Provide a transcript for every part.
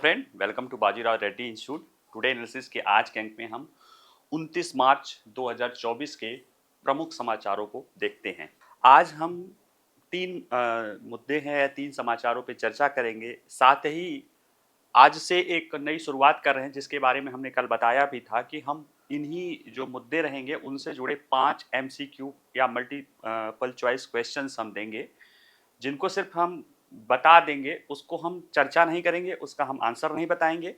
Friend, welcome to Bajirao Reddy institute. Today analysis के आज के अंक में हम 29 मार्च 2024 के प्रमुख समाचारों को देखते हैं। आज हम तीन मुद्दे हैं या तीन समाचारों पे चर्चा करेंगे। साथ ही आज से एक नई शुरुआत कर रहे हैं, जिसके बारे में हमने कल बताया भी था कि हम इन्हीं जो मुद्दे रहेंगे उनसे जुड़े 5 एमसीक्यू या मल्टीपल चॉइस क्वेश्चंस हम देंगे, जिनको सिर्फ हम बता देंगे, उसको हम चर्चा नहीं करेंगे, उसका हम आंसर नहीं बताएंगे,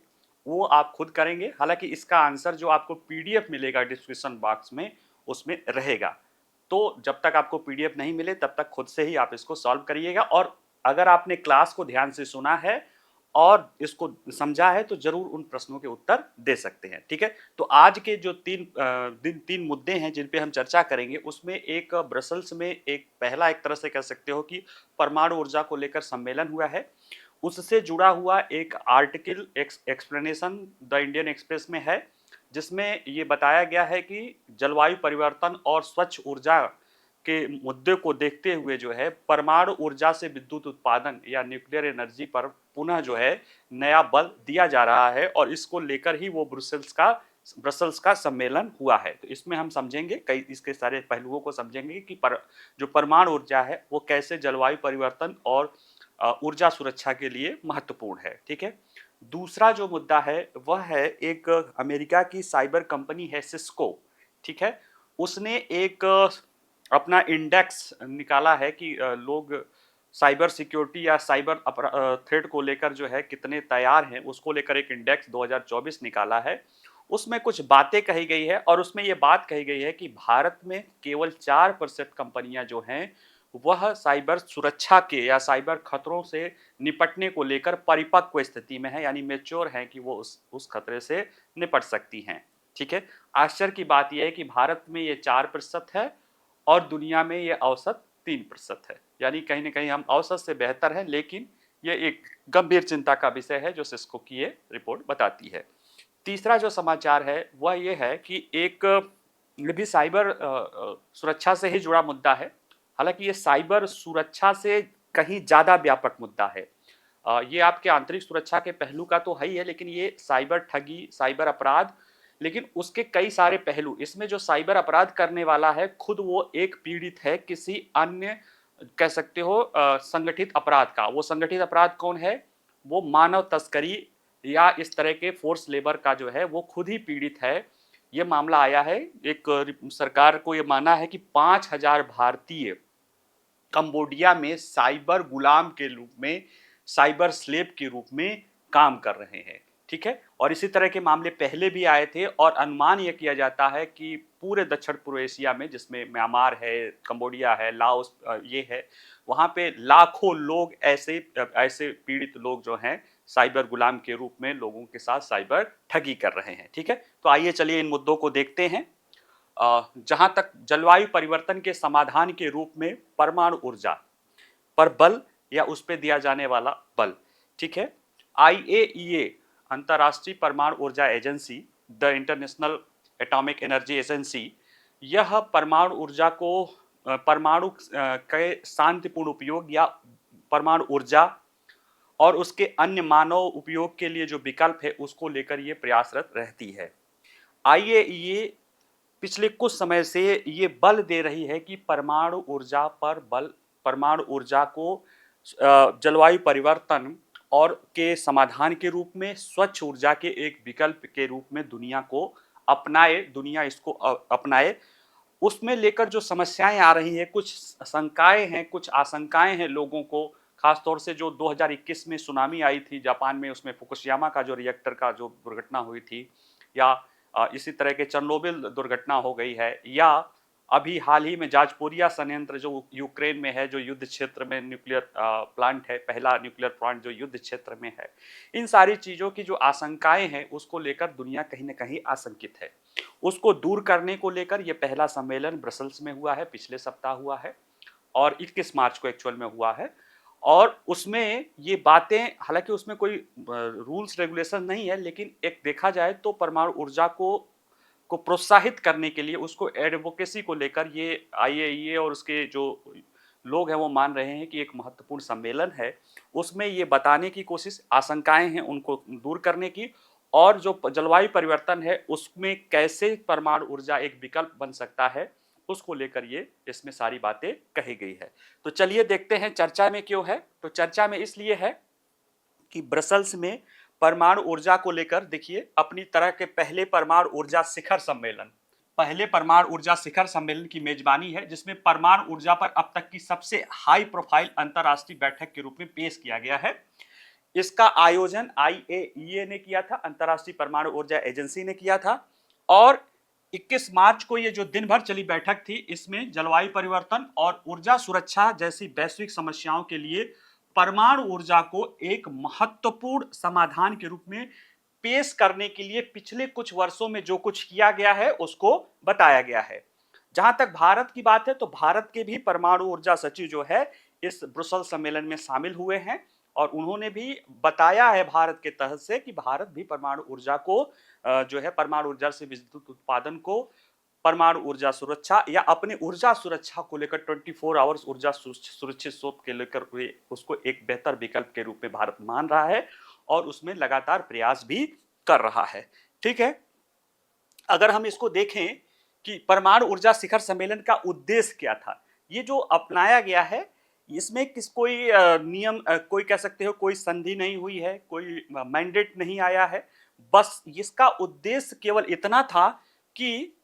वो आप खुद करेंगे। हालांकि इसका आंसर जो आपको पीडीएफ मिलेगा डिस्क्रिप्शन बॉक्स में, उसमें रहेगा। तो जब तक आपको पीडीएफ नहीं मिले तब तक खुद से ही आप इसको सॉल्व करिएगा। और अगर आपने क्लास को ध्यान से सुना है और इसको समझा है तो जरूर उन प्रश्नों के उत्तर दे सकते हैं। ठीक है, तो आज के जो तीन मुद्दे हैं जिन पे हम चर्चा करेंगे, उसमें एक ब्रसल्स में एक पहला एक तरह से कह सकते हो कि परमाणु ऊर्जा को लेकर सम्मेलन हुआ है, उससे जुड़ा हुआ एक article explanation the Indian express में है, जिसमें ये बताया गया है कि जलवायु परिवर्तन और स्वच्छ ऊर्जा के मुद्दे को देखते हुए जो है परमाणु ऊर्जा से विद्युत उत्पादन या न्यूक्लियर एनर्जी पर पुनः जो है नया बल दिया जा रहा है, और इसको लेकर ही वो ब्रसल्स का सम्मेलन हुआ है। तो इसमें हम समझेंगे, कई इसके सारे पहलुओं को समझेंगे कि जो परमाणु ऊर्जा है वो कैसे जलवायु परिवर्तन और ऊर्जा सुरक्षा के लिए महत्वपूर्ण है। ठीक है, दूसरा जो मुद्दा है वह है एक अमेरिका की साइबर कंपनी है सिस्को। ठीक है, उसने एक अपना इंडेक्स निकाला है कि लोग साइबर सिक्योरिटी या साइबर थ्रेट को लेकर जो है कितने तैयार हैं, उसको लेकर एक इंडेक्स 2024 निकाला है। उसमें कुछ बातें कही गई है और उसमें ये बात कही गई है कि भारत में केवल 4% कंपनियां जो हैं वह साइबर सुरक्षा के या साइबर खतरों से निपटने को लेकर परिपक्व स्थिति में है, यानी मेच्योर हैं कि वो उस खतरे से निपट सकती हैं। ठीक है, आश्चर्य की बात यह है कि भारत में ये 4% है और दुनिया में ये औसत 3% है, यानी कहीं ना कहीं हम औसत से बेहतर हैं। लेकिन ये एक गंभीर चिंता का विषय है जो सिस्को की ये रिपोर्ट बताती है। तीसरा जो समाचार है वह ये है कि एक ये भी साइबर सुरक्षा से ही जुड़ा मुद्दा है। हालांकि ये साइबर सुरक्षा से कहीं ज़्यादा व्यापक मुद्दा है। ये आपके आंतरिक सुरक्षा के पहलू का तो है ही है, लेकिन ये साइबर ठगी, साइबर अपराध, लेकिन उसके कई सारे पहलू। इसमें जो साइबर अपराध करने वाला है खुद वो एक पीड़ित है किसी अन्य, कह सकते हो संगठित अपराध का। वो संगठित अपराध कौन है? वो मानव तस्करी या इस तरह के फोर्स लेबर का जो है वो खुद ही पीड़ित है। ये मामला आया है, एक सरकार को ये माना है कि 5,000 भारतीय कंबोडिया में साइबर गुलाम के रूप में, साइबर स्लेव के रूप में काम कर रहे हैं। ठीक है, और इसी तरह के मामले पहले भी आए थे और अनुमान यह किया जाता है कि पूरे दक्षिण पूर्व एशिया में, जिसमें म्यांमार है, कंबोडिया है, लाओस ये है, वहां पे लाखों लोग ऐसे ऐसे पीड़ित लोग जो हैं साइबर गुलाम के रूप में लोगों के साथ साइबर ठगी कर रहे हैं। ठीक है, तो आइए चलिए इन मुद्दों को देखते हैं। जहां तक जलवायु परिवर्तन के समाधान के रूप में परमाणु ऊर्जा पर बल या उस पर दिया जाने वाला बल। ठीक है, आईएईए अंतर्राष्ट्रीय परमाणु ऊर्जा agency, the international atomic energy agency, यह परमाणु ऊर्जा को परमाणु के शांतिपूर्ण उपयोग या परमाणु ऊर्जा और उसके अन्य मानव उपयोग के लिए जो विकल्प है उसको लेकर ये प्रयासरत रहती है। आईएईए पिछले कुछ समय से ये बल दे रही है कि परमाणु ऊर्जा पर बल, परमाणु ऊर्जा को जलवायु परिवर्तन और के समाधान के रूप में, स्वच्छ ऊर्जा के एक विकल्प के रूप में दुनिया को अपनाए, दुनिया इसको अपनाए। उसमें लेकर जो समस्याएं आ रही हैं, कुछ शंकाएं हैं, कुछ आशंकाएं हैं लोगों को, खासतौर से जो 2021 में सुनामी आई थी जापान में, उसमें फुकुशियामा का जो रिएक्टर का जो दुर्घटना हुई थी, या इसी तरह के चेरनोबिल दुर्घटना हो गई है, या अभी हाल ही में जाजपोरिया संयंत्र जो यूक्रेन में है, जो युद्ध क्षेत्र में न्यूक्लियर प्लांट है, पहला न्यूक्लियर प्लांट जो युद्ध क्षेत्र में है। इन सारी चीज़ों की जो आशंकाएं हैं उसको लेकर दुनिया कहीं ना कहीं आशंकित है। उसको दूर करने को लेकर ये पहला सम्मेलन ब्रसल्स में हुआ है, पिछले सप्ताह हुआ है और 21 मार्च को एक्चुअल में हुआ है। और उसमें ये बातें, हालांकि उसमें कोई रूल्स रेगुलेशन नहीं है, लेकिन एक देखा जाए तो परमाणु ऊर्जा को प्रोत्साहित करने के लिए, उसको एडवोकेसी को लेकर ये आईएईए और उसके जो लोग हैं वो मान रहे हैं कि एक महत्वपूर्ण सम्मेलन है, उसमें ये बताने की कोशिश, आशंकाएं हैं उनको दूर करने की, और जो जलवायु परिवर्तन है उसमें कैसे परमाणु ऊर्जा एक विकल्प बन सकता है, उसको लेकर ये इसमें सारी बातें कही गई है। तो चलिए देखते हैं चर्चा में क्यों है। तो चर्चा में इसलिए है कि ब्रसल्स में परमाणु ऊर्जा को लेकर देखिए अपनी तरह के पहले परमाणु ऊर्जा शिखर सम्मेलन, पहले परमाणु ऊर्जा शिखर सम्मेलन की मेजबानी है, जिसमें परमाणु ऊर्जा पर अब तक की सबसे हाई प्रोफाइल अंतरराष्ट्रीय बैठक के रूप में पेश किया गया है। इसका आयोजन IAEA ने किया था, अंतरराष्ट्रीय परमाणु ऊर्जा एजेंसी ने किया था, और 21 मार्च को ये जो दिन भर चली बैठक थी, इसमें जलवायु परिवर्तन और ऊर्जा सुरक्षा जैसी वैश्विक समस्याओं के लिए परमाणु ऊर्जा को एक महत्वपूर्ण समाधान के रूप में पेश करने के लिए पिछले कुछ वर्षों में जो कुछ किया गया है उसको बताया गया है। जहां तक भारत की बात है तो भारत के भी परमाणु ऊर्जा सचिव जो है इस ब्रुसेल्स सम्मेलन में शामिल हुए हैं, और उन्होंने भी बताया है भारत के तहत से कि भारत भी परमाणु ऊर्जा को जो है परमाणु ऊर्जा से विद्युत उत्पादन को, परमाणु ऊर्जा सुरक्षा या अपने ऊर्जा सुरक्षा को लेकर 24 आवर्स ऊर्जा सुरक्षित स्रोत के लेकर उसको एक बेहतर विकल्प के रूप में भारत मान रहा है और उसमें लगातार प्रयास भी कर रहा है। ठीक है, अगर हम इसको देखें कि परमाणु ऊर्जा शिखर सम्मेलन का उद्देश्य क्या था, ये जो अपनाया गया है इसमें कोई नियम, कोई कह सकते हो कोई संधि नहीं हुई है, कोई मैंडेट नहीं आया है, बस इसका उद्देश्य केवल इतना था कि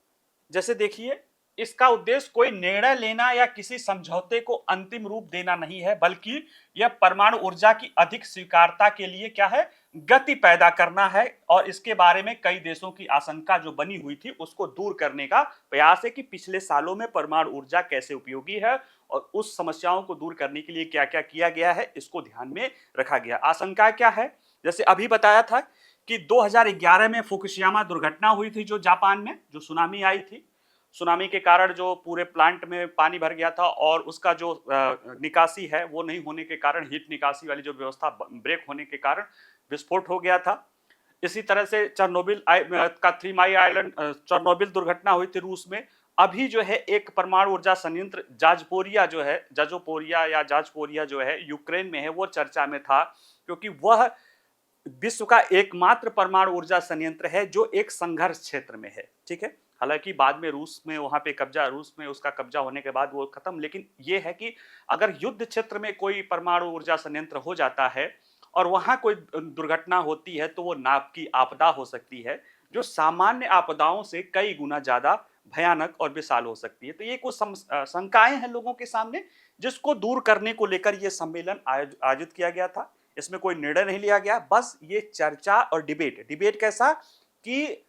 जैसे देखिए इसका उद्देश्य कोई निर्णय लेना या किसी समझौते को अंतिम रूप देना नहीं है, बल्कि यह परमाणु ऊर्जा की अधिक स्वीकार्यता के लिए क्या है, गति पैदा करना है, और इसके बारे में कई देशों की आशंका जो बनी हुई थी उसको दूर करने का प्रयास है कि पिछले सालों में परमाणु ऊर्जा कैसे उपयोगी है और उस समस्याओं को दूर करने के लिए क्या क्या किया गया है इसको ध्यान में रखा गया। आशंका क्या है, जैसे अभी बताया था कि 2011 में फुकुशियामा दुर्घटना हुई थी, जो जापान में जो सुनामी आई थी, सुनामी के कारण जो पूरे प्लांट में पानी भर गया था और उसका जो निकासी है वो नहीं होने के कारण, हीट निकासी वाली जो व्यवस्था ब्रेक होने के कारण विस्फोट हो गया था। इसी तरह से चेरनोबिल का 3 माइल आइलैंड चेरनोबिल दुर्घटना हुई थी रूस में। अभी जो है एक परमाणु ऊर्जा संयंत्र जाजपोरिया जो है, जाजपोरिया जो है यूक्रेन में है, वो चर्चा में था, क्योंकि वह विश्व का एकमात्र परमाणु ऊर्जा संयंत्र है जो एक संघर्ष क्षेत्र में है। ठीक है, हालांकि बाद में रूस में वहां पे कब्जा, रूस में उसका कब्जा होने के बाद वो खत्म, लेकिन ये है कि अगर युद्ध क्षेत्र में कोई परमाणु ऊर्जा संयंत्र हो जाता है और वहां कोई दुर्घटना होती है तो वो नाप की आपदा हो सकती है, जो सामान्य आपदाओं से कई गुना ज्यादा भयानक और विशाल हो सकती है। तो ये कुछ शंकाएं हैं लोगों के सामने, जिसको दूर करने को लेकर ये सम्मेलन आयोजित किया गया था। इसमें कोई निर्णय नहीं लिया गया, बस ये चर्चा और डिबेट कैसा कि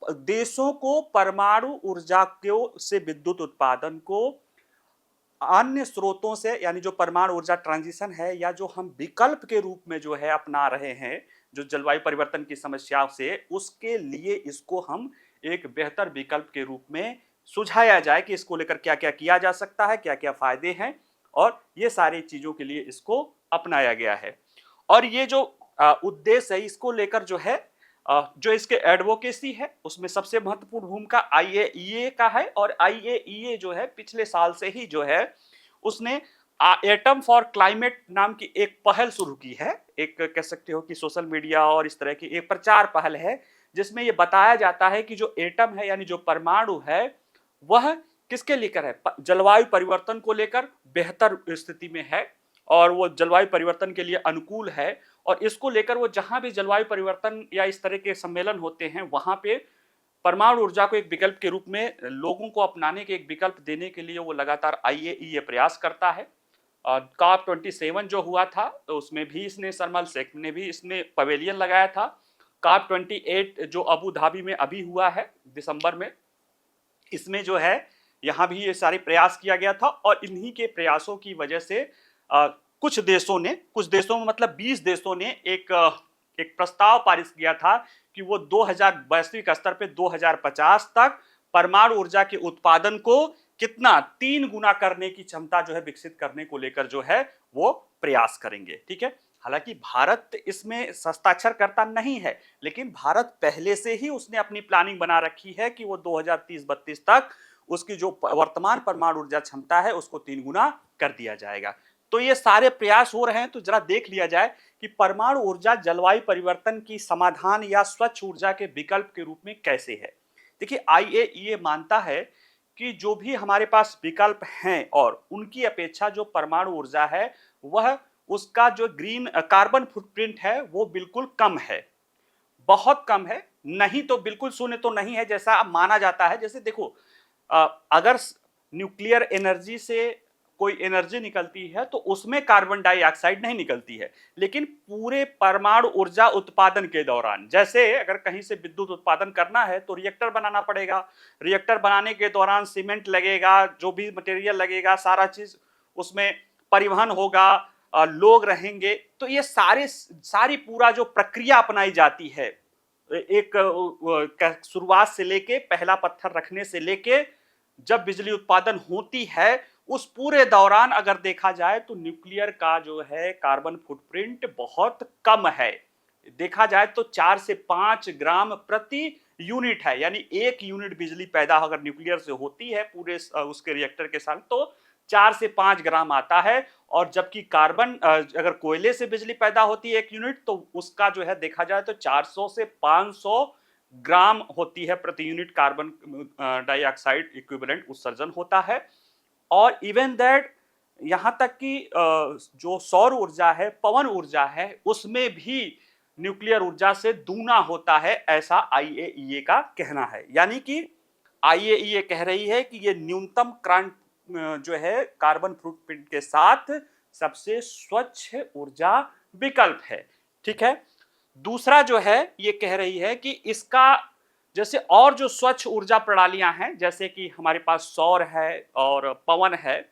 देशों को परमाणु ऊर्जा को से विद्युत उत्पादन को अन्य स्रोतों से, यानी जो परमाणु ऊर्जा ट्रांजिशन है या जो हम विकल्प के रूप में जो है अपना रहे हैं जो जलवायु परिवर्तन की समस्या से, उसके लिए इसको हम एक बेहतर विकल्प के रूप में सुझाया जाए कि इसको लेकर क्या क्या किया जा सकता है, क्या क्या फायदे हैं, और ये सारी चीजों के लिए इसको अपनाया गया है। और ये जो उद्देश्य है इसको लेकर जो है जो इसके एडवोकेसी है उसमें सबसे महत्वपूर्ण भूमिका IAEA का है, और IAEA जो है पिछले साल से ही जो है उसने एटम फॉर क्लाइमेट नाम की एक पहल शुरू की है। एक कह सकते हो कि सोशल मीडिया और इस तरह की एक प्रचार पहल है, जिसमें यह बताया जाता है कि जो एटम है यानी जो परमाणु है वह किसके लेकर है, जलवायु परिवर्तन को लेकर बेहतर स्थिति में है और वो जलवायु परिवर्तन के लिए अनुकूल है, और इसको लेकर वो जहां भी जलवायु परिवर्तन या इस तरह के सम्मेलन होते हैं वहां पे परमाणु ऊर्जा को एक विकल्प के रूप में लोगों को अपनाने के एक विकल्प देने के लिए वो लगातार IAEA प्रयास करता है। COP27 जो हुआ था तो उसमें भी इसने, शर्मा शेख ने भी इसने पवेलियन लगाया था। COP28 जो अबू धाबी में अभी हुआ है दिसंबर में, इसमें जो है यहाँ भी ये सारे प्रयास किया गया था, और इन्हीं के प्रयासों की वजह से कुछ देशों में मतलब 20 देशों ने एक प्रस्ताव पारित किया था कि वो 2000 वैश्विक स्तर पे 2050 तक परमाणु ऊर्जा के उत्पादन को कितना 3 गुना करने की क्षमता जो है विकसित करने को लेकर जो है वो प्रयास करेंगे। ठीक है, हालांकि भारत इसमें हस्ताक्षर करता नहीं है, लेकिन भारत पहले से ही उसने अपनी प्लानिंग बना रखी है कि वो 2030-32 तक उसकी जो वर्तमान परमाणु ऊर्जा क्षमता है उसको 3 गुना कर दिया जाएगा। तो ये सारे प्रयास हो रहे हैं। तो जरा देख लिया जाए कि परमाणु ऊर्जा जलवायु परिवर्तन की समाधान या स्वच्छ ऊर्जा के विकल्प के रूप में कैसे है। देखिए, IAEA मानता है कि जो भी हमारे पास विकल्प हैं और उनकी अपेक्षा जो परमाणु ऊर्जा है वह उसका जो ग्रीन कार्बन फुटप्रिंट है वो बिल्कुल कम है, बहुत कम है, नहीं तो बिल्कुल शून्य तो नहीं है जैसा अब माना जाता है। जैसे देखो, अगर न्यूक्लियर एनर्जी से कोई एनर्जी निकलती है तो उसमें कार्बन डाइऑक्साइड नहीं निकलती है, लेकिन पूरे परमाणु ऊर्जा उत्पादन के दौरान, जैसे अगर कहीं से विद्युत उत्पादन करना है तो रिएक्टर बनाना पड़ेगा, रिएक्टर बनाने के दौरान सीमेंट लगेगा, जो भी मटेरियल लगेगा सारा चीज उसमें परिवहन होगा, लोग रहेंगे, तो ये सारी पूरा जो प्रक्रिया अपनाई जाती है, एक शुरुआत से लेके पहला पत्थर रखने से लेके जब बिजली उत्पादन होती है उस पूरे दौरान अगर देखा जाए तो न्यूक्लियर का जो है कार्बन फुटप्रिंट बहुत कम है। देखा जाए तो 4 से 5 ग्राम प्रति यूनिट है, यानी 1 यूनिट बिजली पैदा अगर न्यूक्लियर से होती है पूरे उसके रिएक्टर के साथ तो 4 से 5 ग्राम आता है। और जबकि कार्बन अगर कोयले से बिजली पैदा होती है 1 यूनिट तो उसका जो है देखा जाए तो 400 से 500 ग्राम होती है प्रति यूनिट कार्बन डाइऑक्साइड इक्विवेलेंट उत्सर्जन होता है। और इवन दैट यहां तक कि जो सौर ऊर्जा है, पवन ऊर्जा है, उसमें भी न्यूक्लियर ऊर्जा से दूना होता है, ऐसा IAEA का कहना है। यानी कि IAEA कह रही है कि ये न्यूनतम क्रांति जो है कार्बन फुटप्रिंट के साथ सबसे स्वच्छ ऊर्जा विकल्प है। ठीक है। दूसरा जो है ये कह रही है कि इसका जैसे और जो स्वच्छ ऊर्जा प्रणालियां हैं, जैसे कि हमारे पास सौर है और पवन है,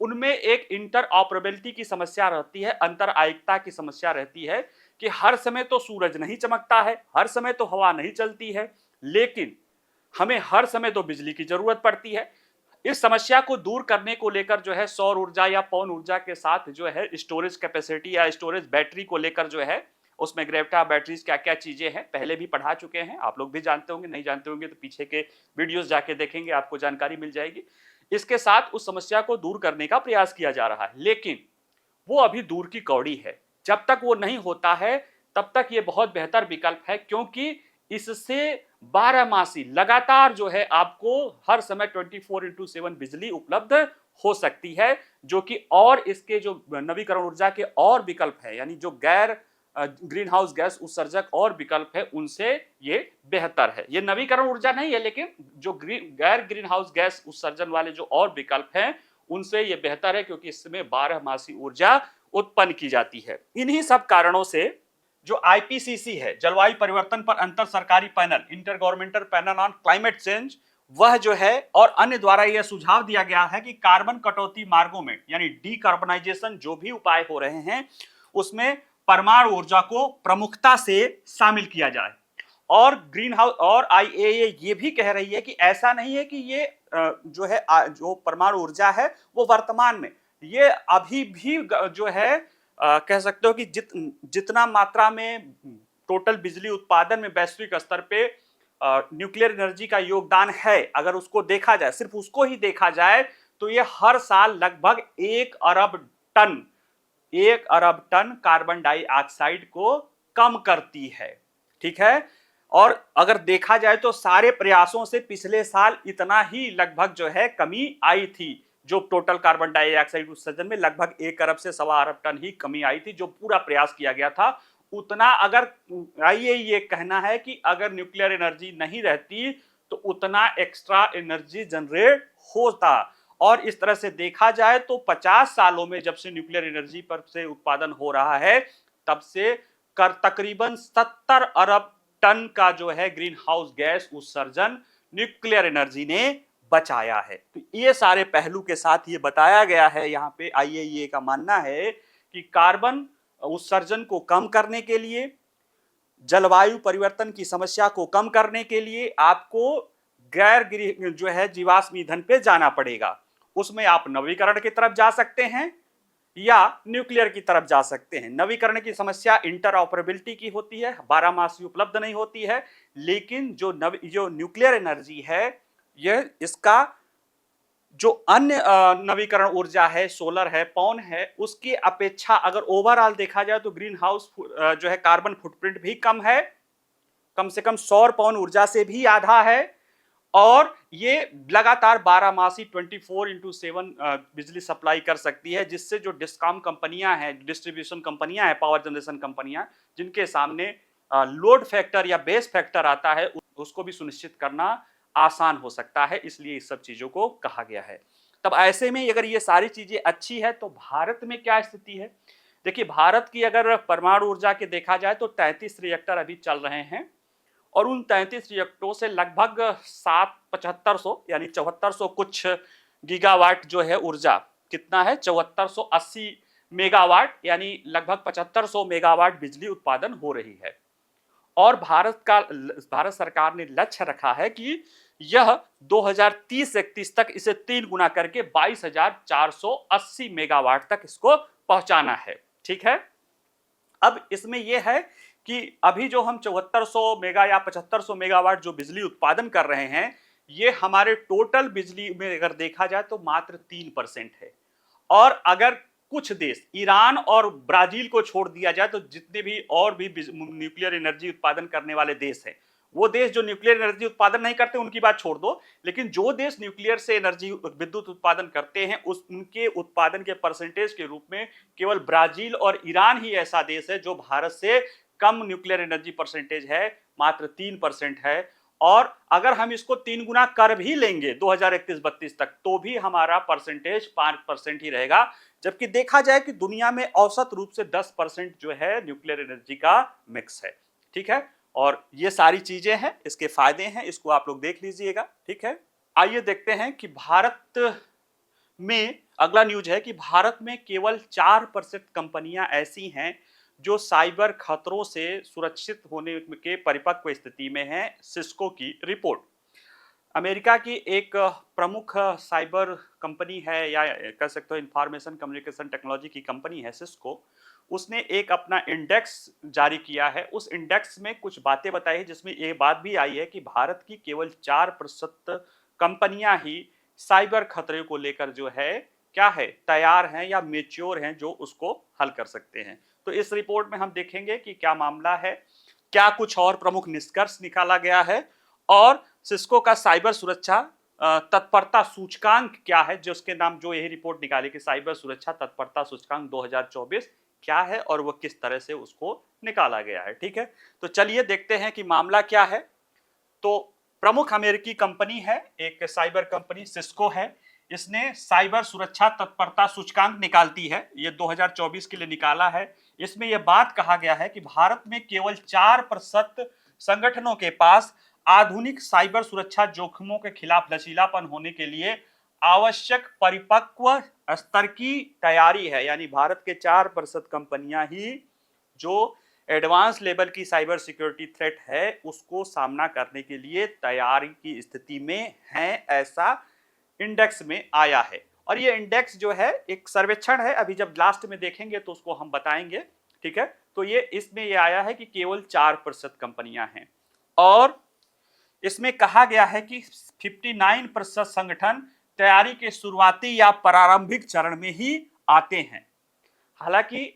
उनमें एक इंटरऑपरेबिलिटी की समस्या रहती है, अंतर आयिकता की समस्या रहती है कि हर समय तो सूरज नहीं चमकता है, हर समय तो हवा नहीं चलती है, लेकिन हमें हर समय तो बिजली की जरूरत पड़ती है। इस समस्या को दूर करने को लेकर जो है सौर ऊर्जा या पवन ऊर्जा के साथ जो है स्टोरेज कैपेसिटी या स्टोरेज बैटरी को लेकर जो है उसमें ग्रेविटा बैटरीज क्या क्या चीजें हैं पहले भी पढ़ा चुके हैं, आप लोग भी जानते होंगे, नहीं जानते होंगे तो पीछे के वीडियोस जाके देखेंगे, आपको जानकारी मिल जाएगी। इसके साथ उस समस्या को दूर करने का प्रयास किया जा रहा है, लेकिन वो अभी दूर की कौड़ी है। जब तक वो नहीं होता है तब तक ये बहुत बेहतर विकल्प है, क्योंकि इससे 12 मासी लगातार जो है आपको हर समय 24/7 बिजली उपलब्ध हो सकती है, जो कि और इसके जो नवीकरण ऊर्जा के और विकल्प है, यानी जो गैर ग्रीन हाउस गैस उत्सर्जक और विकल्प है उनसे ये बेहतर है। ये नवीकरण ऊर्जा नहीं है, लेकिन जो गैर ग्रीन हाउस गैस उत्सर्जन वाले जो और विकल्प हैं उनसे ये बेहतर है, क्योंकि इसमें 12 मासी ऊर्जा उत्पन्न की जाती है। इन्हीं सब कारणों से जो IPCC है, जलवायु परिवर्तन पर अंतर सरकारी panel, inter governmental panel on climate change, वह जो है और अन्य द्वारा यह सुझाव दिया गया है कि कार्बन कटौती मार्गों में यानी डीकार्बनाइजेशन जो भी उपाय हो रहे हैं उसमें परमाणु ऊर्जा को प्रमुखता से शामिल किया जाए। और ग्रीन हाउस और IAEA ये भी कह रही है कि ऐसा नहीं है कि ये जो है जो परमाणु ऊर्जा है वो वर्तमान में ये अभी भी जो है कह सकते हो कि जितना मात्रा में टोटल बिजली उत्पादन में वैश्विक स्तर पे न्यूक्लियर एनर्जी का योगदान है, अगर उसको देखा जाए, सिर्फ उसको ही देखा जाए तो ये हर साल लगभग 1 अरब टन कार्बन डाइऑक्साइड को कम करती है। ठीक है। और अगर देखा जाए तो सारे प्रयासों से पिछले साल इतना ही लगभग जो है कमी आई थी, जो टोटल कार्बन डाइऑक्साइड उत्सर्जन में लगभग 1 अरब से 1.25 अरब टन ही कमी आई थी, जो पूरा प्रयास किया गया था। उतना अगर ये कहना है कि अगर न्यूक्लियर एनर्जी नहीं रहती तो उतना एक्स्ट्रा एनर्जी जनरेट होता। और इस तरह से देखा जाए तो 50 सालों में जब से न्यूक्लियर एनर्जी पर से उत्पादन हो रहा है तब से तकरीबन 70 अरब टन का जो है ग्रीन हाउस गैस उत्सर्जन न्यूक्लियर एनर्जी ने बचाया है। तो ये सारे पहलू के साथ ये बताया गया है, यहाँ पे IAEA का मानना है कि कार्बन उत्सर्जन को कम करने के लिए, जलवायु परिवर्तन की समस्या को कम करने के लिए आपको गैर जो है जीवाश्म ईंधन पे जाना पड़ेगा। उसमें आप नवीकरण की तरफ जा सकते हैं या न्यूक्लियर की तरफ जा सकते हैं। नवीकरण की समस्या इंटरऑपरेबिलिटी की होती है, 12 मासी उपलब्ध नहीं होती है, लेकिन जो न्यूक्लियर एनर्जी है यह इसका जो अन्य नवीकरण ऊर्जा है, सोलर है, पवन है, उसकी अपेक्षा अगर ओवरऑल देखा जाए तो ग्रीन हाउस जो है कार्बन फुटप्रिंट भी कम है, कम से कम सौर पवन ऊर्जा से भी आधा है। और ये लगातार 12 मासी 24x7 बिजली सप्लाई कर सकती है, जिससे जो डिस्कॉम कंपनियां हैं, डिस्ट्रीब्यूशन कंपनियां हैं, पावर जनरेशन कंपनियां, जिनके सामने लोड फैक्टर या बेस फैक्टर आता है, उसको भी सुनिश्चित करना आसान हो सकता है। इसलिए इस सब चीजों को कहा गया है। तब ऐसे में अगर ये सारी चीजें अच्छी है तो भारत में क्या स्थिति है? देखिए, भारत की अगर परमाणु ऊर्जा के देखा जाए तो 33 रिएक्टर अभी चल रहे हैं और उन 33 रिएक्टरों से लगभग 7500 यानी 7400 कुछ गीगावाट जो है ऊर्जा, कितना है 7480 मेगावाट, यानी लगभग 7500 मेगावाट बिजली उत्पादन हो रही है। और भारत सरकार ने लक्ष्य रखा है कि यह 2030-31 तक इसे 3 गुना करके 22,480 मेगावाट तक इसको पहुंचाना है। ठीक है, अब इसमें यह है कि अभी जो हम 7400 मेगा या 7500 मेगावाट जो बिजली उत्पादन कर रहे हैं, ये हमारे टोटल बिजली में अगर देखा जाए तो मात्र 3% है। और अगर कुछ देश, ईरान और ब्राजील को छोड़ दिया जाए तो जितने भी और भी न्यूक्लियर एनर्जी उत्पादन करने वाले देश हैं, वो देश जो न्यूक्लियर एनर्जी उत्पादन नहीं करते उनकी बात छोड़ दो, लेकिन जो देश न्यूक्लियर से एनर्जी विद्युत उत्पादन करते हैं उनके उत्पादन के परसेंटेज के रूप में केवल ब्राजील और ईरान ही ऐसा देश है जो भारत से कम न्यूक्लियर एनर्जी परसेंटेज है, मात्र 3% है। और अगर हम इसको 3 गुना कर भी लेंगे 2031-32 तक तो भी हमारा परसेंटेज 5% ही रहेगा, जबकि देखा जाए कि दुनिया में औसत रूप से 10% जो है न्यूक्लियर एनर्जी का मिक्स है। ठीक है, और ये सारी चीजें हैं, इसके फायदे हैं, इसको आप लोग देख लीजिएगा। ठीक है, आइए देखते हैं कि भारत में अगला न्यूज है कि भारत में केवल 4% कंपनियां ऐसी हैं जो साइबर खतरों से सुरक्षित होने के परिपक्व स्थिति में है। सिस्को की रिपोर्ट, अमेरिका की एक प्रमुख साइबर कंपनी है या कह सकते हो इंफॉर्मेशन कम्युनिकेशन टेक्नोलॉजी की कंपनी है सिस्को, उसने एक अपना इंडेक्स जारी किया है। उस इंडेक्स में कुछ बातें बताई है, जिसमें ये बात भी आई है कि भारत की केवल 4% कंपनियां ही साइबर खतरे को लेकर जो है क्या है तैयार हैं या मेच्योर हैं जो उसको हल कर सकते हैं। तो इस रिपोर्ट में हम देखेंगे कि क्या मामला है, क्या कुछ और प्रमुख निष्कर्ष निकाला गया है, और सिस्को का साइबर सुरक्षा तत्परता सूचकांक क्या है, जो उसके नाम जो यही रिपोर्ट निकाली कि साइबर सुरक्षा तत्परता सूचकांक 2024 क्या है और वो किस तरह से उसको निकाला गया है। ठीक है, तो चलिए देखते हैं कि मामला क्या है। तो प्रमुख अमेरिकी कंपनी है, एक साइबर कंपनी सिस्को है, इसने साइबर सुरक्षा तत्परता सूचकांक निकालती है, ये 2024 के लिए निकाला है। इसमें यह बात कहा गया है कि भारत में केवल 4% संगठनों के पास आधुनिक साइबर सुरक्षा जोखिमों के खिलाफ लचीलापन होने के लिए आवश्यक परिपक्व स्तर की तैयारी है। यानी भारत के 4% कंपनियां ही जो एडवांस लेवल की साइबर सिक्योरिटी थ्रेट है उसको सामना करने के लिए तैयारी की स्थिति में है, ऐसा इंडेक्स में आया है। और ये इंडेक्स जो है एक सर्वेक्षण है, अभी जब लास्ट में देखेंगे तो उसको हम बताएंगे। ठीक है, तो ये इसमें ये आया है कि केवल 4% कंपनियां हैं, और इसमें कहा गया है कि 59% संगठन तैयारी के शुरुआती या प्रारंभिक चरण में ही आते हैं। हालांकि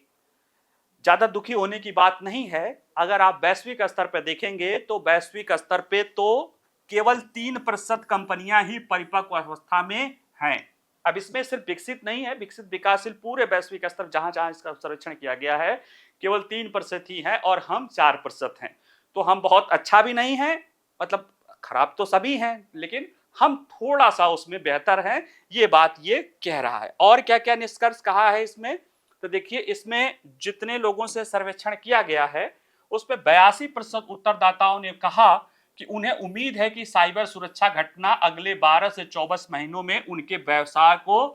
ज्यादा दुखी होने की बात नहीं है, अगर आप वैश्विक स्तर पर देखेंगे तो वैश्विक स्तर पे तो केवल 3% कंपनियां ही परिपक्व अवस्था में हैं। अब इसमें सिर्फ विकसित नहीं है, विकसित विकासशील पूरे वैश्विक स्तर जहां जहां इसका सर्वेक्षण किया गया है केवल 3% ही है और हम 4% हैं। तो हम बहुत अच्छा भी नहीं है, मतलब खराब तो सभी हैं, लेकिन हम थोड़ा सा उसमें बेहतर हैं, ये बात ये कह रहा है। और क्या क्या निष्कर्ष कहा है इसमें, तो देखिए इसमें जितने लोगों से सर्वेक्षण किया गया है उसमें 82% उत्तरदाताओं ने कहा कि उन्हें उम्मीद है कि साइबर सुरक्षा घटना अगले 12 से 24 महीनों में उनके व्यवसाय को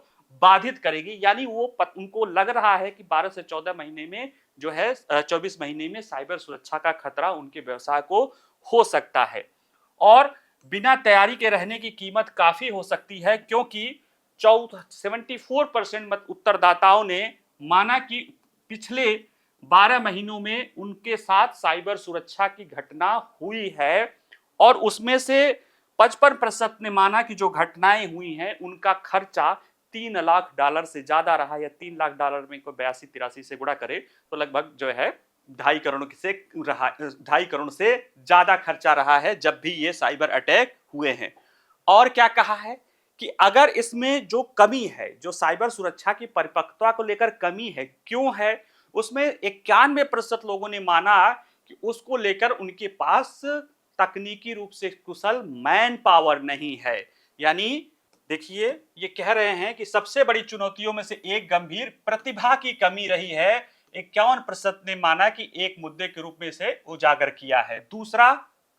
बाधित करेगी। यानी वो उनको लग रहा है कि 12 से 14 महीने में जो है 24 महीने में साइबर सुरक्षा का खतरा उनके व्यवसाय को हो सकता है। और बिना तैयारी के रहने की कीमत काफी हो सकती है, क्योंकि 74% उत्तरदाताओं ने माना कि पिछले 12 महीनों में उनके साथ साइबर सुरक्षा की घटना हुई है, और उसमें से 55% ने माना कि जो घटनाएं हुई हैं उनका खर्चा $3 लाख से ज्यादा रहा, या $3 लाख में कोई 82-83 से गुणा करे तो लगभग जो है 2.5 करोड़ से ज्यादा खर्चा रहा है जब भी ये साइबर अटैक हुए हैं। और क्या कहा है कि अगर इसमें जो कमी है, जो साइबर सुरक्षा की परिपक्वता को लेकर कमी है, क्यों है, उसमें 91% लोगों ने माना कि उसको लेकर उनके पास तकनीकी रूप से कुशल मैन पावर नहीं है। यानी देखिए, ये कह रहे हैं कि सबसे बड़ी चुनौतियों में से एक गंभीर प्रतिभा की कमी रही है। 51% ने माना कि एक मुद्दे के रूप में इसे उजागर किया है। दूसरा,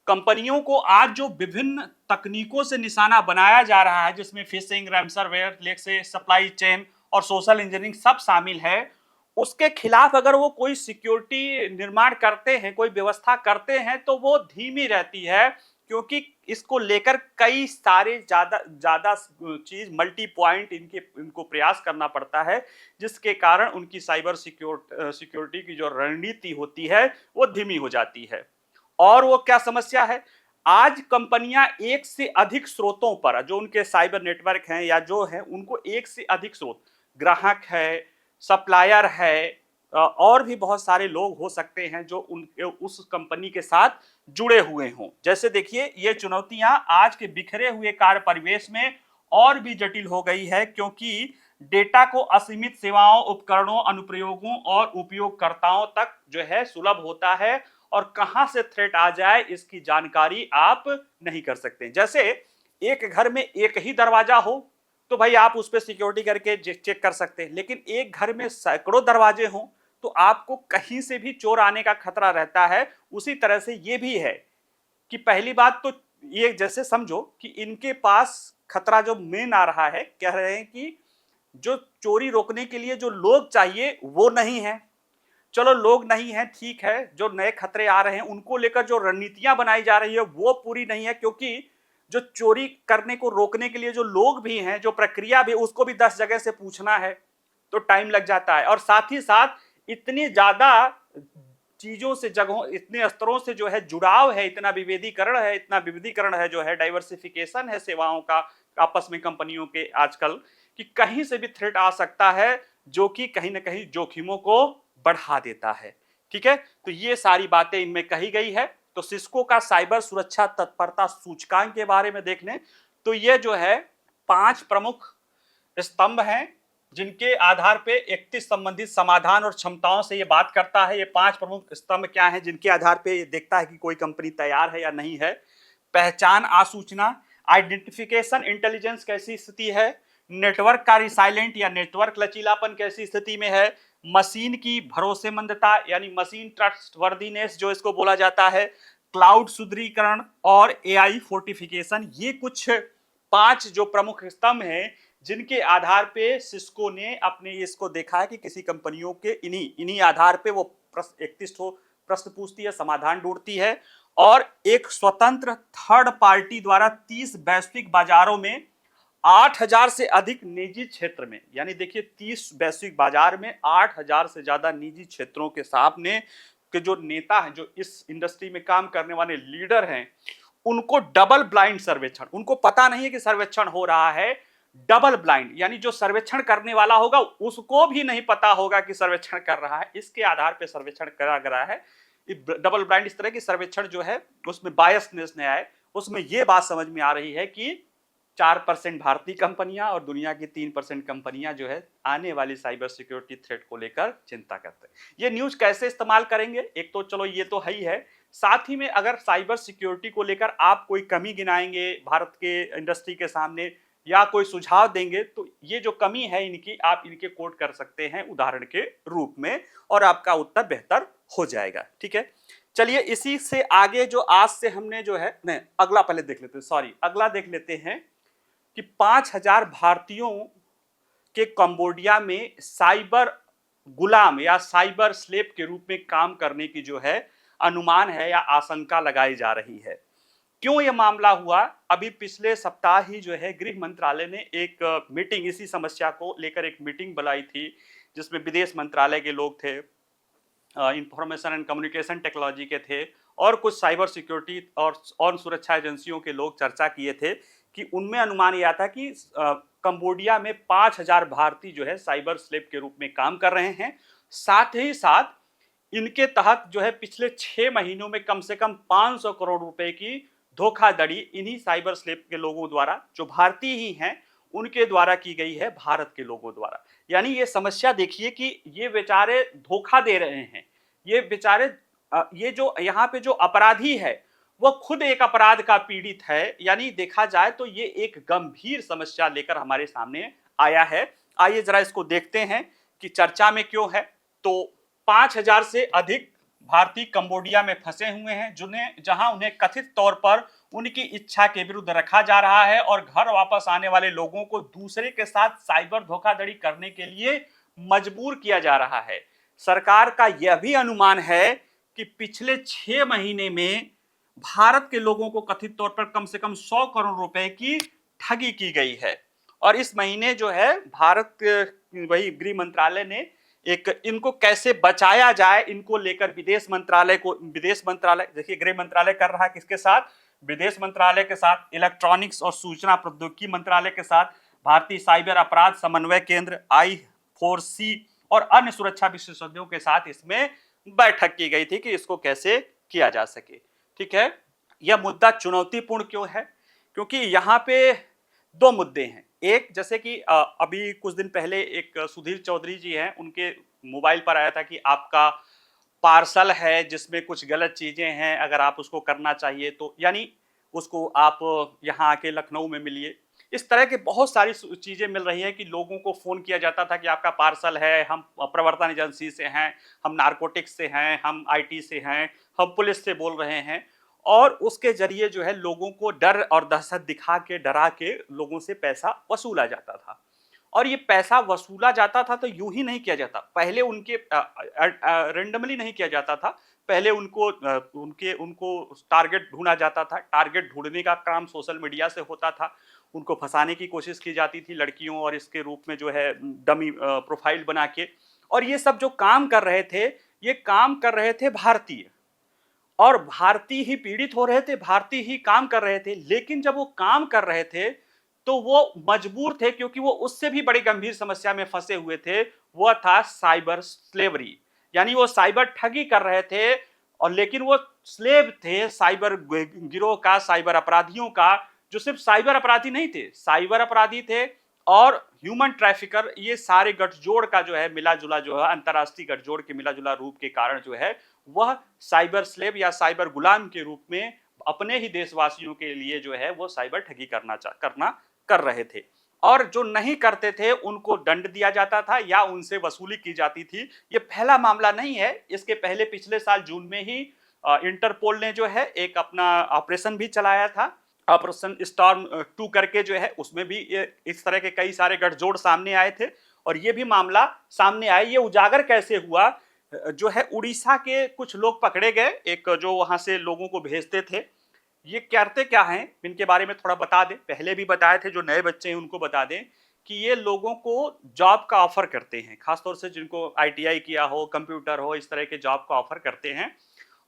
कंपनियों को आज जो विभिन्न तकनीकों से निशाना बनाया जा रहा है, जिसमें फिशिंग, रैंसमवेयर, लेट से सप्लाई चेन और सोशल इंजीनियरिंग सब शामिल है, उसके खिलाफ अगर वो कोई सिक्योरिटी निर्माण करते हैं, कोई व्यवस्था करते हैं, तो वो धीमी रहती है, क्योंकि इसको लेकर कई सारे ज्यादा चीज मल्टी पॉइंट इनको प्रयास करना पड़ता है, जिसके कारण उनकी साइबर सिक्योरिटी की जो रणनीति होती है वो धीमी हो जाती है। और वो क्या समस्या है, आज कंपनियां एक से अधिक स्रोतों पर, जो उनके साइबर नेटवर्क हैं या जो है, उनको एक से अधिक स्रोत, ग्राहक है, सप्लायर है, और भी बहुत सारे लोग हो सकते हैं जो उस कंपनी के साथ जुड़े हुए हों। जैसे देखिए, ये चुनौतियां आज के बिखरे हुए कार्य परिवेश में और भी जटिल हो गई है, क्योंकि डेटा को असीमित सेवाओं, उपकरणों, अनुप्रयोगों और उपयोगकर्ताओं तक जो है सुलभ होता है, और कहां से थ्रेट आ जाए इसकी जानकारी आप नहीं कर सकते। जैसे एक घर में एक ही दरवाजा हो तो भाई आप उस पर सिक्योरिटी करके चेक कर सकते हैं, लेकिन एक घर में सैकड़ों दरवाजे हों तो आपको कहीं से भी चोर आने का खतरा रहता है। उसी तरह से ये भी है कि पहली बात तो ये, जैसे समझो कि इनके पास खतरा जो मेन आ रहा है, कह रहे हैं कि जो चोरी रोकने के लिए जो लोग चाहिए वो नहीं है। चलो लोग नहीं है, ठीक है, जो नए खतरे आ रहे हैं उनको लेकर जो रणनीतियां बनाई जा रही है वो पूरी नहीं है, क्योंकि जो चोरी करने को रोकने के लिए जो लोग भी हैं, जो प्रक्रिया भी, उसको भी 10 जगह से पूछना है तो टाइम लग जाता है। और साथ ही साथ इतनी ज्यादा चीजों से, जगहों, इतने स्तरों से जो है जुड़ाव है, इतना विविधीकरण है, जो है डाइवर्सिफिकेशन है सेवाओं का आपस में कंपनियों के आजकल, कि कहीं से भी थ्रेट आ सकता है, जो कि कहीं ना कहीं जोखिमों को बढ़ा देता है। ठीक है, तो ये सारी बातें इनमें कही गई है। तो सिस्को का साइबर सुरक्षा तत्परता सूचकांक के बारे में देख लें तो ये जो है 5 प्रमुख स्तंभ हैं, जिनके आधार पे 31 संबंधित समाधान और क्षमताओं से ये बात करता है। ये 5 प्रमुख स्तंभ क्या हैं, जिनके आधार पे ये देखता है कि कोई कंपनी तैयार है या नहीं है। पहचान आसूचना, आइडेंटिफिकेशन इंटेलिजेंस कैसी स्थिति है, नेटवर्क का रिसाइलेंट या नेटवर्क लचीलापन कैसी स्थिति में है, मशीन की भरोसेमंदता यानी मशीन ट्रस्टवर्दीनेस जो इसको बोला जाता है, क्लाउड सुदृढ़ीकरण और एआई फोर्टिफिकेशन। ये कुछ 5 जो प्रमुख स्तंभ हैं, जिनके आधार पे सिस्को ने अपने इसको देखा है कि किसी कंपनियों के इन्हीं आधार पे वो 31 प्रश्न पूछती है, समाधान ढूंढती है, और एक स्वतंत्र थर्ड पार्टी द्वारा 30 वैश्विक बाजारों में 8,000 से अधिक निजी क्षेत्र में, यानी देखिए 30 वैश्विक बाजार में 8,000 से ज्यादा निजी क्षेत्रों के सामने के जो नेता हैं, जो इस इंडस्ट्री में काम करने वाले लीडर हैं, उनको डबल ब्लाइंड सर्वेक्षण, उनको पता नहीं है कि सर्वेक्षण हो रहा है, डबल ब्लाइंड यानी जो सर्वेक्षण करने वाला होगा उसको भी नहीं पता होगा कि सर्वेक्षण कर रहा है, इसके आधार पर सर्वेक्षण करा गया है। डबल ब्लाइंड इस तरह की सर्वेक्षण जो है उसमें बायसनेस नहीं आए, उसमें यह बात समझ में आ रही है कि 4% भारतीय कंपनियां और दुनिया की 3% कंपनियां जो है आने वाली साइबर सिक्योरिटी थ्रेट को लेकर चिंता करते हैं। ये न्यूज कैसे इस्तेमाल करेंगे, एक तो चलो ये तो है ही है, साथ ही में अगर साइबर सिक्योरिटी को लेकर आप कोई कमी गिनाएंगे भारत के इंडस्ट्री के सामने या कोई सुझाव देंगे, तो ये जो कमी है इनकी, आप इनके कोट कर सकते हैं उदाहरण के रूप में, और आपका उत्तर बेहतर हो जाएगा। ठीक है, चलिए इसी से आगे जो आज से हमने जो है, नहीं अगला पहले देख लेते हैं, अगला देख लेते हैं कि 5,000 भारतीयों के कंबोडिया में साइबर गुलाम या साइबर स्लेव के रूप में काम करने की जो है अनुमान है या आशंका लगाई जा रही है। क्यों यह मामला हुआ, अभी पिछले सप्ताह ही जो है गृह मंत्रालय ने एक मीटिंग, इसी समस्या को लेकर एक मीटिंग बुलाई थी, जिसमें विदेश मंत्रालय के लोग थे, इंफॉर्मेशन एंड कम्युनिकेशन टेक्नोलॉजी के थे, और कुछ साइबर सिक्योरिटी और सुरक्षा एजेंसियों के लोग चर्चा किए थे कि उनमें अनुमान यह था कि कंबोडिया में 5,000 भारतीय जो है साइबर स्लेव के रूप में काम कर रहे हैं। साथ ही साथ इनके तहत जो है पिछले 6 महीनों में कम से कम 500 करोड़ रुपए की धोखाधड़ी इन्हीं साइबर स्लेव के लोगों द्वारा, जो भारतीय ही हैं, उनके द्वारा की गई है, भारत के लोगों द्वारा। यानी ये समस्या देखिए कि ये बेचारे धोखा दे रहे हैं। ये बेचारे ये जो यहाँ पे जो अपराधी है वो खुद एक अपराध का पीड़ित है। यानी देखा जाए तो ये एक गंभीर समस्या लेकर हमारे सामने आया है। आइए जरा इसको देखते हैं कि चर्चा में क्यों है। तो 5,000 से अधिक भारतीय कंबोडिया में फंसे हुए हैं, जहां उन्हें कथित तौर पर उनकी इच्छा के विरुद्ध रखा जा रहा है और घर वापस आने वाले लोगों को दूसरे के साथ साइबर धोखाधड़ी करने के लिए मजबूर किया जा रहा है। सरकार का यह भी अनुमान है कि पिछले 6 महीने में भारत के लोगों को कथित तौर पर कम से कम 100 करोड़ रुपए की ठगी की गई है। और इस महीने जो है भारत वही गृह मंत्रालय ने इनको कैसे बचाया जाए, इनको लेकर विदेश मंत्रालय देखिए, गृह मंत्रालय कर रहा है किसके साथ? विदेश मंत्रालय के साथ, इलेक्ट्रॉनिक्स और सूचना प्रौद्योगिकी मंत्रालय के साथ, भारतीय साइबर अपराध समन्वय केंद्र I4C और अन्य सुरक्षा विशेषज्ञों के साथ इसमें बैठक की गई थी कि इसको कैसे किया जा सके। ठीक है, यह मुद्दा चुनौतीपूर्ण क्यों है? क्योंकि यहाँ पे दो मुद्दे हैं। एक, जैसे कि अभी कुछ दिन पहले एक सुधीर चौधरी जी हैं, उनके मोबाइल पर आया था कि आपका पार्सल है जिसमें कुछ गलत चीजें हैं, अगर आप उसको करना चाहिए तो, यानी उसको आप यहाँ आके लखनऊ में मिलिए। इस तरह के बहुत सारी चीजें मिल रही हैं कि लोगों को फोन किया जाता था कि आपका पार्सल है, हम प्रवर्तन एजेंसी से हैं, हम नारकोटिक्स से हैं, हम IT से हैं, हम पुलिस से बोल रहे हैं। और उसके जरिए जो है लोगों को डर और दहशत दिखा के, डरा के लोगों से पैसा वसूला जाता था। और ये पैसा वसूला जाता था तो यूं ही नहीं किया जाता, पहले उनके रेंडमली नहीं किया जाता था। पहले उनको टारगेट ढूंढा जाता था। टारगेट ढूंढने का काम सोशल मीडिया से होता था। उनको फंसाने की कोशिश की जाती थी लड़कियों और इसके रूप में जो है डमी प्रोफाइल बना के। और ये सब जो काम कर रहे थे, ये काम कर रहे थे भारतीय, और भारतीय ही पीड़ित हो रहे थे, भारतीय ही काम कर रहे थे। लेकिन जब वो काम कर रहे थे तो वो मजबूर थे, क्योंकि वो उससे भी बड़ी गंभीर समस्या में फंसे हुए थे। वो था साइबर स्लेवरी, यानी वो साइबर ठगी कर रहे थे। और लेकिन वो स्लेव थे साइबर गिरोह का, साइबर अपराधियों का, जो सिर्फ साइबर अपराधी नहीं थे, साइबर अपराधी थे और ह्यूमन ट्रैफिकर। ये सारे गठजोड़ का जो है मिला जुला, जो है अंतरराष्ट्रीय गठजोड़ के मिला जुला रूप के कारण जो है वह साइबर स्लेव या साइबर गुलाम के रूप में अपने ही देशवासियों के लिए जो है वो साइबर ठगी करना कर रहे थे। और जो नहीं करते थे उनको दंड दिया जाता था या उनसे वसूली की जाती थी। ये पहला मामला नहीं है, इसके पहले पिछले साल जून में ही इंटरपोल ने जो है एक अपना ऑपरेशन भी चलाया था, ऑपरेशन स्टॉर्म 2 करके जो है, उसमें भी इस तरह के कई सारे गठजोड़ सामने आए थे। और ये भी मामला सामने आया। ये उजागर कैसे हुआ? जो है उड़ीसा के कुछ लोग पकड़े गए, एक जो वहां से लोगों को भेजते थे। ये करते क्या हैं, इनके बारे में थोड़ा बता दें। पहले भी बताए थे, जो नए बच्चे हैं उनको बता दें कि ये लोगों को जॉब का ऑफर करते हैं, खासतौर से जिनको ITI किया हो, कंप्यूटर हो, इस तरह के जॉब का ऑफर करते हैं।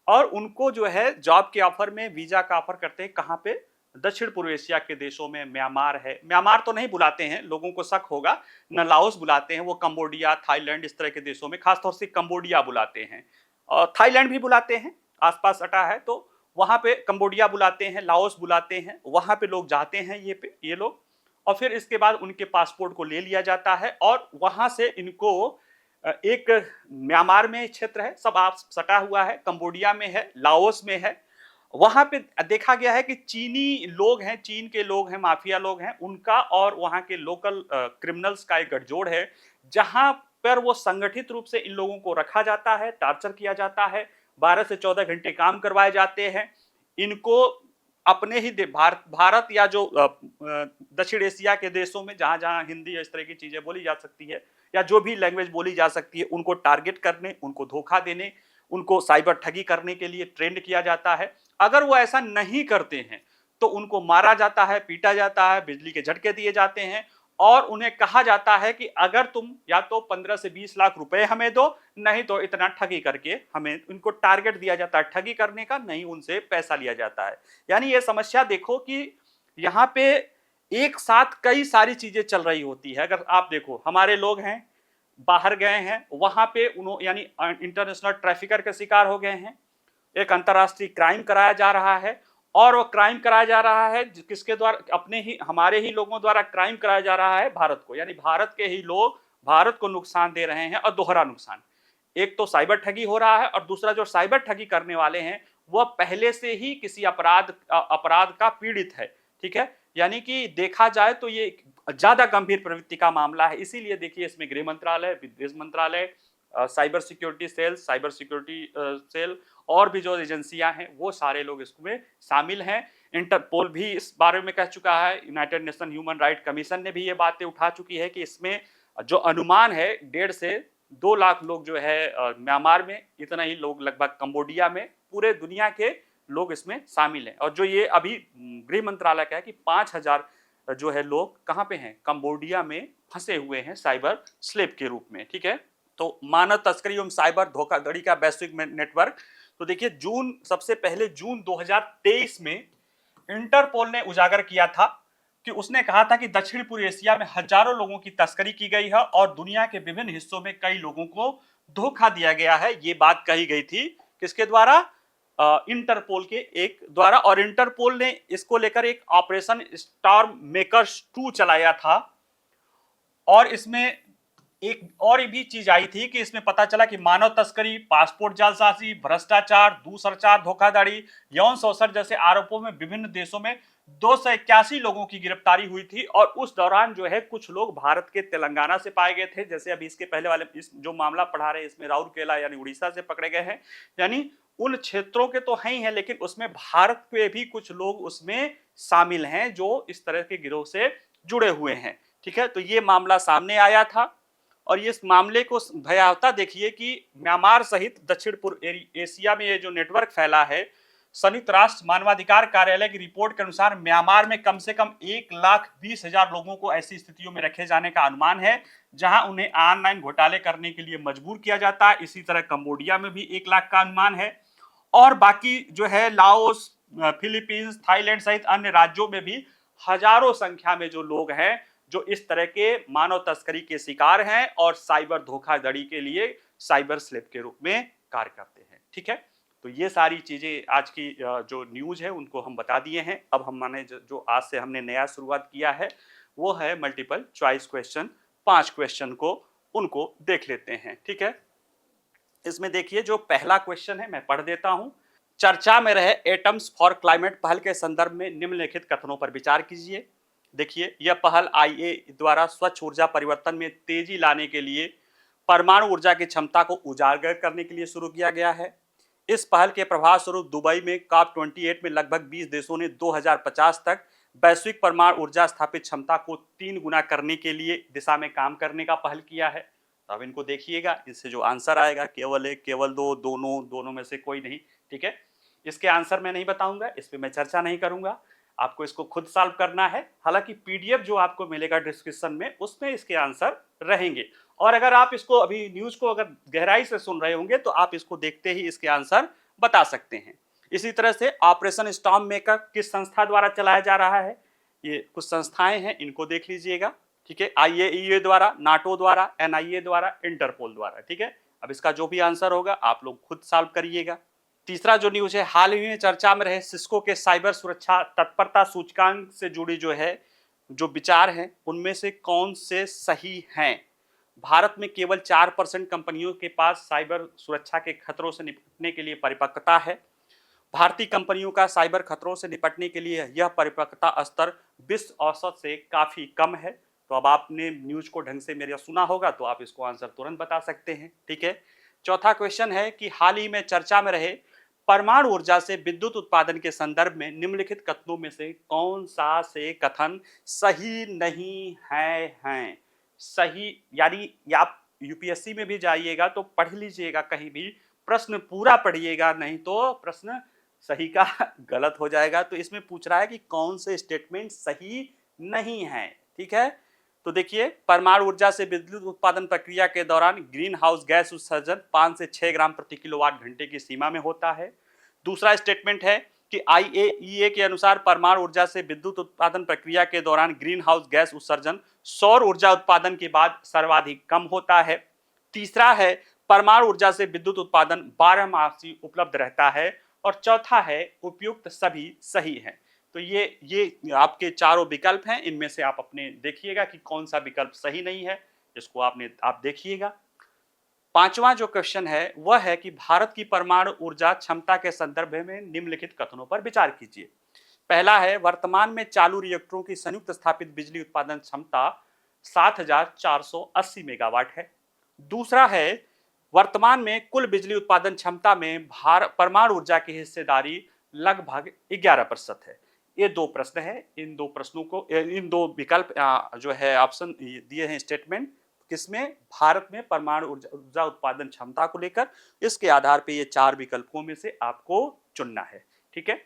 और उनको जो है जॉब के ऑफर में वीजा का ऑफर करते हैं। कहाँ पे? दक्षिण पूर्व एशिया के देशों में। म्यांमार है, म्यांमार तो नहीं बुलाते हैं, लोगों को शक होगा, न लाओस बुलाते हैं, वो कंबोडिया, थाईलैंड, इस तरह के देशों में, खासतौर से कंबोडिया बुलाते हैं। और थाईलैंड भी बुलाते हैं, आसपास सटा है, तो वहां पे कंबोडिया बुलाते हैं, लाओस बुलाते हैं। वहां पे लोग जाते हैं ये लोग, और फिर इसके बाद उनके पासपोर्ट को ले लिया जाता है और वहां से इनको एक म्यांमार में क्षेत्र है, सब आप सटा हुआ है, कंबोडिया में है, लाओस में है। वहां पे देखा गया है कि चीनी लोग हैं, चीन के लोग हैं, माफिया लोग हैं, उनका और वहां के लोकल क्रिमिनल्स का एक गठजोड़ है, जहां पर वो संगठित रूप से इन लोगों को रखा जाता है, टार्चर किया जाता है, 12 से 14 घंटे काम करवाए जाते हैं। इनको अपने ही भारत या जो दक्षिण एशिया के देशों में जहां जहां हिंदी इस तरह की चीजें बोली जा सकती है, या जो भी लैंग्वेज बोली जा सकती है, उनको टारगेट करने, उनको धोखा देने, उनको साइबर ठगी करने के लिए ट्रेंड किया जाता है। अगर वो ऐसा नहीं करते हैं तो उनको मारा जाता है, पीटा जाता है, बिजली के झटके दिए जाते हैं और उन्हें कहा जाता है कि अगर तुम या तो 15 से 20 लाख रुपए हमें दो, नहीं तो इतना ठगी करके हमें, उनको टारगेट दिया जाता है ठगी करने का, नहीं उनसे पैसा लिया जाता है। यानी ये समस्या देखो कि यहाँ पे एक साथ कई सारी चीजें चल रही होती है। अगर आप देखो, हमारे लोग हैं, बाहर गए हैं, वहां पे उन्होंने यानी इंटरनेशनल ट्रैफिकर के शिकार हो गए हैं, एक अंतरराष्ट्रीय क्राइम कराया जा रहा है, और वो क्राइम कराया जा रहा है किसके द्वारा? अपने ही, हमारे ही लोगों द्वारा क्राइम कराया जा रहा है भारत को, यानी भारत के ही लोग भारत को नुकसान दे रहे हैं, और दोहरा नुकसान। एक तो साइबर ठगी हो रहा है, और दूसरा जो साइबर ठगी करने वाले हैं वह पहले से ही किसी अपराध का पीड़ित है। ठीक है, यानी कि देखा जाए तो ये ज्यादा गंभीर प्रवृत्ति का मामला है। इसीलिए देखिए, इसमें गृह मंत्रालय, विदेश मंत्रालय, साइबर सिक्योरिटी सेल और भी जो एजेंसियां हैं वो सारे लोग इसमें शामिल हैं। इंटरपोल भी इस बारे में कह चुका है, United nation human right commission ने भी ये बातें उठा चुकी है कि इसमें जो अनुमान है 1.5 से 2 लाख लोग जो है म्यांमार में, इतना ही लोग लगभग कंबोडिया में, पूरे दुनिया के लोग इसमें शामिल हैं। और जो ये अभी गृह मंत्रालय का है कि 5,000 जो है लोग कहाँ पे हैं? कंबोडिया में फंसे हुए हैं साइबर स्लेव के रूप में। ठीक है, तो मानव तस्करी एवं साइबर धोखाधड़ी का वैश्विक नेटवर्क। तो देखिए, सबसे पहले जून 2023 में इंटरपोल ने उजागर किया था कि उसने कहा था कि दक्षिण पूर्व एशिया में हजारों लोगों की तस्करी की गई है और दुनिया के विभिन्न हिस्सों में कई लोगों को धोखा दिया गया है। ये बात कही गई थी किसके द्वारा? इंटरपोल के एक द्वारा। और इंटरपोल ने इसको लेकर एक ऑपरेशन स्टॉर्म मेकर्स 2 चलाया था, और इसमें एक और भी चीज आई थी कि इसमें पता चला कि मानव तस्करी, पासपोर्ट जालसाजी, भ्रष्टाचार, दूरसंचार धोखाधड़ी, यौन शोषण जैसे आरोपों में विभिन्न देशों में 281 लोगों की गिरफ्तारी हुई थी। और उस दौरान जो है कुछ लोग भारत के तेलंगाना से पाए गए थे, जैसे अभी इसके पहले वाले इस जो मामला पढ़ा रहे हैं इसमें राउरकेला यानी उड़ीसा से पकड़े गए हैं। यानी उन क्षेत्रों के तो हैं ही हैं, लेकिन उसमें भारत के भी कुछ लोग उसमें शामिल हैं जो इस तरह के गिरोह से जुड़े हुए हैं। ठीक है, तो ये मामला सामने आया था। और इस मामले को भयावहता देखिए कि म्यांमार सहित दक्षिण पूर्व एशिया में ये जो नेटवर्क फैला है, संयुक्त राष्ट्र मानवाधिकार कार्यालय की रिपोर्ट के अनुसार म्यांमार में कम से कम 1,20,000 लोगों को ऐसी स्थितियों में रखे जाने का अनुमान है जहां उन्हें ऑनलाइन घोटाले करने के लिए मजबूर किया जाता है। इसी तरह कंबोडिया में भी 1 लाख का अनुमान है, और बाकी जो है लाओस, फिलीपींस, थाईलैंड सहित अन्य राज्यों में भी हजारों संख्या में जो लोग हैं जो इस तरह के मानव तस्करी के शिकार हैं और साइबर धोखाधड़ी के लिए साइबर स्लेव के रूप में कार्य करते हैं। ठीक है, तो ये सारी चीजें आज की जो न्यूज है उनको हम बता दिए हैं। अब हमने जो आज से हमने नया शुरुआत किया है वो है मल्टीपल चॉइस क्वेश्चन। 5 क्वेश्चन को उनको देख लेते हैं। ठीक है, इसमें देखिए जो पहला क्वेश्चन है मैं पढ़ देता हूं। चर्चा में रहे एटम्स फॉर क्लाइमेट पहल के संदर्भ में निम्नलिखित कथनों पर विचार कीजिए। देखिए, यह पहल IA द्वारा स्वच्छ ऊर्जा परिवर्तन में तेजी लाने के लिए परमाणु ऊर्जा की क्षमता को उजागर करने के लिए शुरू किया गया है। इस पहल के प्रभाव स्वरूप दुबई में COP28 में लगभग 20 देशों ने 2050 तक वैश्विक परमाणु ऊर्जा स्थापित क्षमता को 3 गुना करने के लिए दिशा में काम करने का पहल किया है। तो अब इनको देखिएगा, इससे जो आंसर आएगा केवल 1, केवल 2, दोनों में से कोई नहीं। ठीक है, इसके आंसर मैं नहीं बताऊंगा, इस पर मैं चर्चा नहीं करूंगा, आपको इसको खुद सॉल्व करना है। हालांकि PDF जो आपको मिलेगा डिस्क्रिप्शन में उसमें इसके आंसर रहेंगे, और अगर आप इसको अभी न्यूज को अगर गहराई से सुन रहे होंगे तो आप इसको देखते ही इसके आंसर बता सकते हैं। इसी तरह से ऑपरेशन स्टॉर्म मेकर किस संस्था द्वारा चलाया जा रहा है? ये कुछ संस्थाएं हैं, इनको देख लीजिएगा। ठीक है, IAEA द्वारा, नाटो द्वारा, NIA द्वारा, इंटरपोल द्वारा। ठीक है, अब इसका जो भी आंसर होगा आप लोग खुद सॉल्व करिएगा। तीसरा जो न्यूज है, हाल ही में चर्चा में रहे सिस्को के साइबर सुरक्षा तत्परता सूचकांक से जुड़ी जो विचार हैं उनमें से कौन से सही हैं? भारत में केवल 4% कंपनियों के पास साइबर सुरक्षा के खतरों से निपटने के लिए परिपक्वता है। भारतीय कंपनियों का साइबर खतरों से निपटने के लिए यह परिपक्वता स्तर विश्व औसत से काफी कम है। तो अब आपने न्यूज को ढंग से मेरा सुना होगा तो आप इसको आंसर तुरंत बता सकते हैं। ठीक है, चौथा क्वेश्चन है कि हाल ही में चर्चा में रहे परमाणु ऊर्जा से विद्युत उत्पादन के संदर्भ में निम्नलिखित कथनों में से कौन सा से कथन सही नहीं है? सही यानी आप UPSC में भी जाइएगा तो पढ़ लीजिएगा, कहीं भी प्रश्न पूरा पढ़िएगा, नहीं तो प्रश्न सही का गलत हो जाएगा। तो इसमें पूछ रहा है कि कौन से स्टेटमेंट सही नहीं है। ठीक है, तो देखिए, परमाणु ऊर्जा से विद्युत उत्पादन प्रक्रिया के दौरान ग्रीन हाउस गैस उत्सर्जन 5 से 6 ग्राम प्रति किलोवाट घंटे की सीमा में होता है। दूसरा स्टेटमेंट है कि IAEA के अनुसार परमाणु ऊर्जा से विद्युत उत्पादन प्रक्रिया के दौरान ग्रीन हाउस गैस उत्सर्जन सौर ऊर्जा उत्पादन के बाद सर्वाधिक कम होता है। तीसरा है, परमाणु ऊर्जा से विद्युत उत्पादन 12 मासी उपलब्ध रहता है। और चौथा है, उपयुक्त सभी सही है। तो ये आपके चारों विकल्प हैं, इनमें से आप अपने देखिएगा कि कौन सा विकल्प सही नहीं है, इसको आप देखिएगा। पांचवा जो क्वेश्चन है वह है कि भारत की परमाणु ऊर्जा क्षमता के संदर्भ में निम्नलिखित कथनों पर विचार कीजिए। पहला है, वर्तमान में चालू रिएक्टरों की संयुक्त स्थापित बिजली उत्पादन क्षमता 7480 मेगावाट है। दूसरा है, वर्तमान में कुल बिजली उत्पादन क्षमता में परमाणु ऊर्जा की हिस्सेदारी लगभग 11% है। ये दो प्रश्न है, इन दो प्रश्नों को, इन दो विकल्प जो है ऑप्शन दिए हैं स्टेटमेंट, किसमें, भारत में परमाणु ऊर्जा उत्पादन क्षमता को लेकर। इसके आधार पे ये 4 विकल्पों में से आपको चुनना है। ठीक है,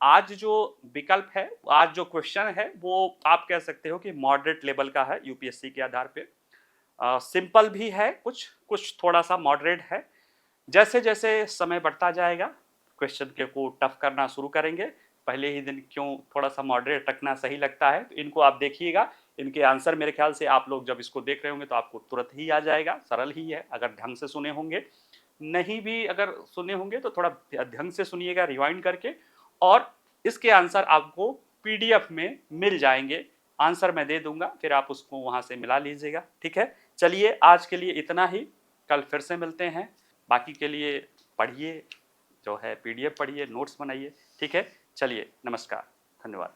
आज जो विकल्प है, आज जो क्वेश्चन है वो आप कह सकते हो कि मॉडरेट लेवल का है यूपीएससी के आधार पे। सिंपल भी है, कुछ कुछ थोड़ा सा मॉडरेट है। जैसे जैसे समय बढ़ता जाएगा क्वेश्चन के को टफ करना शुरू करेंगे। पहले ही दिन क्यों थोड़ा सा मॉडरेट रखना सही लगता है, तो इनको आप देखिएगा। इनके आंसर मेरे ख्याल से आप लोग जब इसको देख रहे होंगे तो आपको तुरंत ही आ जाएगा, सरल ही है अगर ढंग से सुने होंगे। नहीं भी अगर सुने होंगे तो थोड़ा ढंग से सुनिएगा रिवाइंड करके, और इसके आंसर आपको पीडीएफ में मिल जाएंगे। आंसर मैं दे दूंगा, फिर आप उसको वहां से मिला लीजिएगा। ठीक है, चलिए आज के लिए इतना ही, कल फिर से मिलते हैं। बाकी के लिए पढ़िए, जो है पीडीएफ पढ़िए, नोट्स बनाइए। ठीक है, चलिए, नमस्कार, धन्यवाद।